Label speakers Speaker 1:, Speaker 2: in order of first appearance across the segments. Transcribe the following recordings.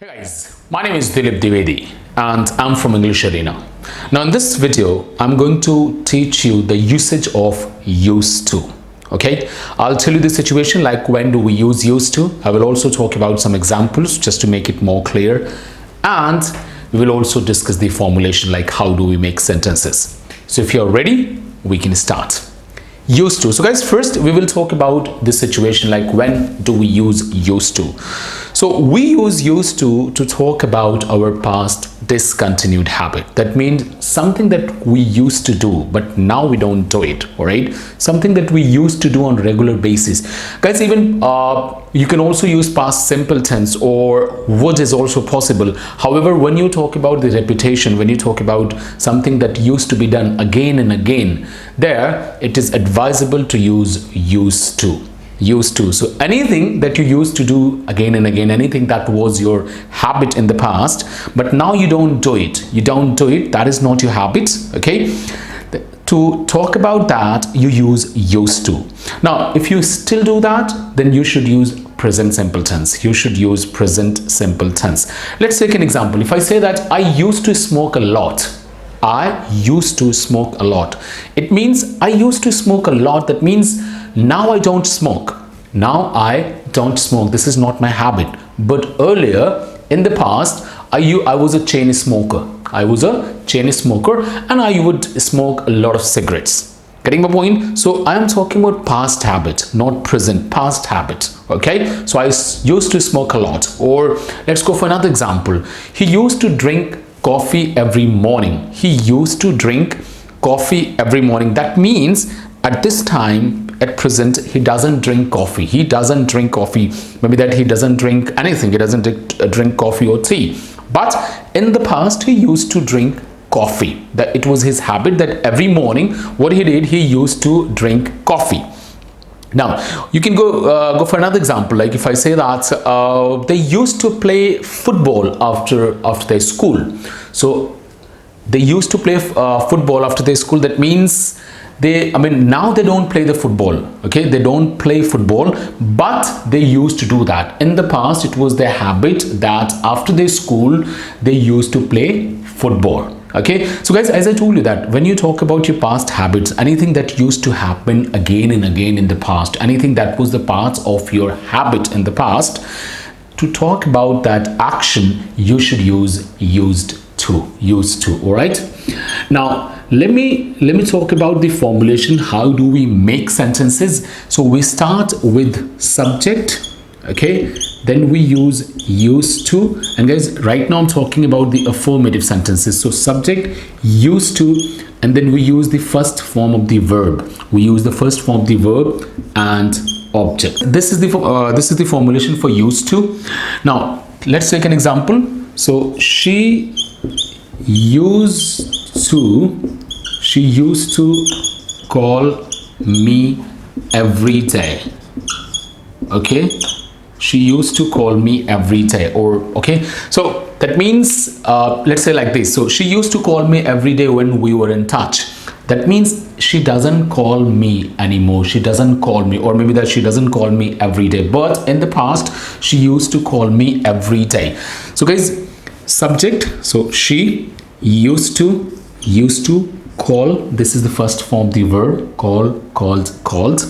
Speaker 1: Guys, my name is Dilip Dwivedi and I'm from English Arena. Now in this video, I'm going to teach you the usage of used to. Okay, I'll tell you the situation like when do we use used to. I will also talk about some examples just to make it more clear, and we will also discuss the formulation like how do we make sentences. So if you're ready, we can start. Used to. So guys, first we will talk about the situation like when do we use used to. So we use used to talk about our past discontinued habit. That means something that we used to do but now we don't do it. All right, something that we used to do on a regular basis. Guys, even you can also use past simple tense or would is also possible. However, when you talk about the repetition, when you talk about something that used to be done again and again, there it is advisable to use used to. So anything that you used to do again and again, anything that was your habit in the past but now you don't do it, that is not your habit. Okay, to talk about that you use used to. Now if you still do that, then you should use present simple tense. Let's take an example. If I say that I used to smoke a lot, it means I used to smoke a lot. That means now I don't smoke. This is not my habit. But earlier in the past, I was a chain smoker. And I would smoke a lot of cigarettes. Getting my point? So I am talking about past habit, not present, past habit. Okay, so I used to smoke a lot. Or let's go for another example. He used to drink coffee every morning. That means at this time, at present, he doesn't drink coffee. Maybe that he doesn't drink anything. He doesn't drink coffee or tea. But in the past, he used to drink coffee. That it was his habit that every morning, what he did, he used to drink coffee. Now, you can go for another example. Like if I say that they used to play football after their school. So they used to play football after their school. That means now they don't play the football. Okay, they don't play football, but they used to do that. In the past, it was their habit that after their school, they used to play football. Okay, so guys, as I told you that when you talk about your past habits, anything that used to happen again and again in the past, anything that was the part of your habit in the past, to talk about that action, you should use used to. All right, now let me talk about the formulation. How do we make sentences? So we start with subject. Okay, then we use used to, and guys, right now I'm talking about the affirmative sentences. So subject, used to, and then we use the first form of the verb. And object. This is the formulation for used to. Now let's take an example. So she used to call me every day. Okay, she used to call me every day. Or okay, so that means let's say like this. So she used to call me every day when we were in touch. That means she doesn't call me anymore. Or maybe that she doesn't call me every day, but in the past she used to call me every day. So guys, subject, so she used to call, this is the first form of the verb, called.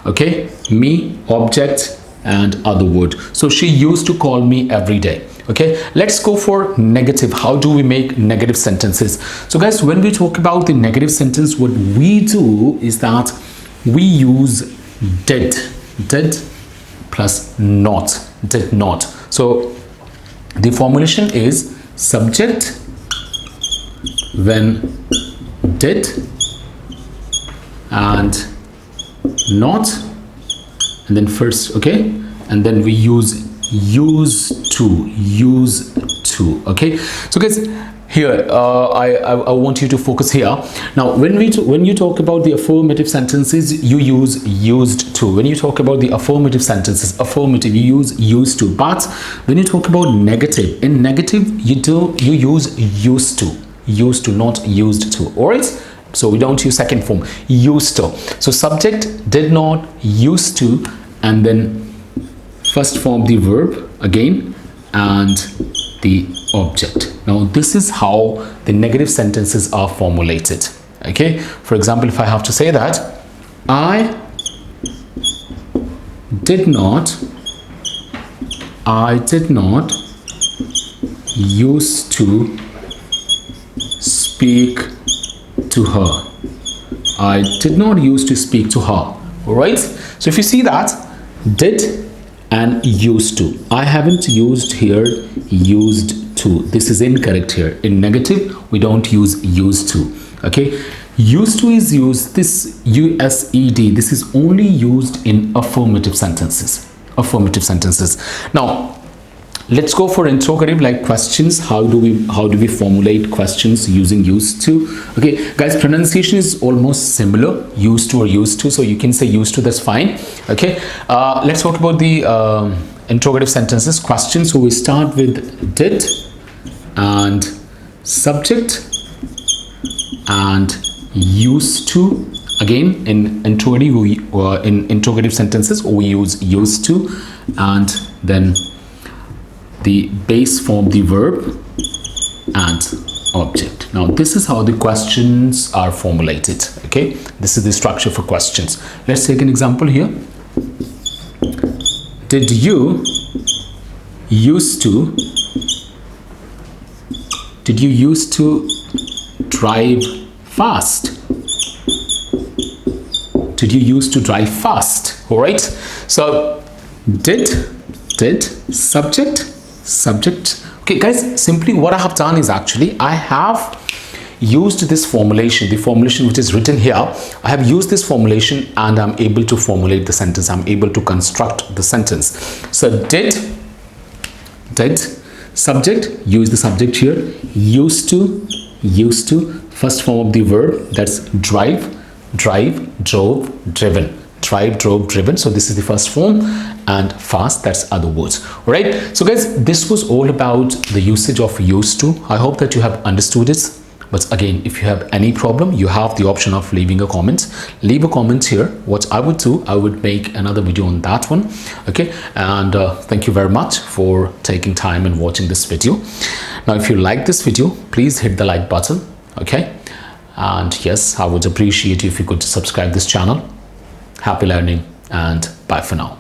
Speaker 1: Okay, me, object, and other word. So she used to call me every day. Okay, let's go for negative. How do we make negative sentences? So guys, when we talk about the negative sentence, what we do is that we use did plus not, did not. So the formulation is subject when did and not, and then first, okay, and then we use used to. Okay, so guys, here I want you to focus here. Now when you talk about the affirmative sentences, you use used to. When you talk about the affirmative sentenses, you use used to. But when you talk about negative, in negative you use used to, not used to. All right, so we don't use second form, used to. So subject, did not, used to, and then first form the verb again, and the object. Now this is how the negative sentences are formulated. Okay, for example, if I have to say that I did not used to speak to her. I did not used to speak to her. All right, so if you see that did and used to, I haven't used here used to. This is incorrect here. In negative we don't use used to. Okay, used to is used, this used, this is only used in affirmative sentences. Now let's go for interrogative like questions. How do we formulate questions using used to? Okay guys, pronunciation is almost similar, used to or used to, so you can say used to, that's fine. Okay, let's talk about the interrogative sentences, questions. So we start with did and subject and used to. Again, in interrogative sentences we use used to, and then the base form, the verb and object. Now this is how the questions are formulated. Okay, this is the structure for questions. Let's take an example here. Did you used to drive fast? Did you used to drive fast? All right, so did subject. Okay guys, simply what I have done is actually I have used this formulation, the formulation which is written here. I have used this formulation and I'm able to formulate the sentence. I'm able to construct the sentence. So did subject, use the subject here. Used to, first form of the verb, that's drive, drove, driven. Drive, drove, driven. So this is the first form, and fast, that's other words. All right, so guys, this was all about the usage of used to. I hope that you have understood it. But again, if you have any problem, you have the option of leaving a comment. Leave a comment here. What I would do, I would make another video on that one. Okay, and thank you very much for taking time and watching this video. Now if you like this video, please hit the like button. Okay, and yes, I would appreciate you if you could subscribe this channel. Happy learning and bye for now.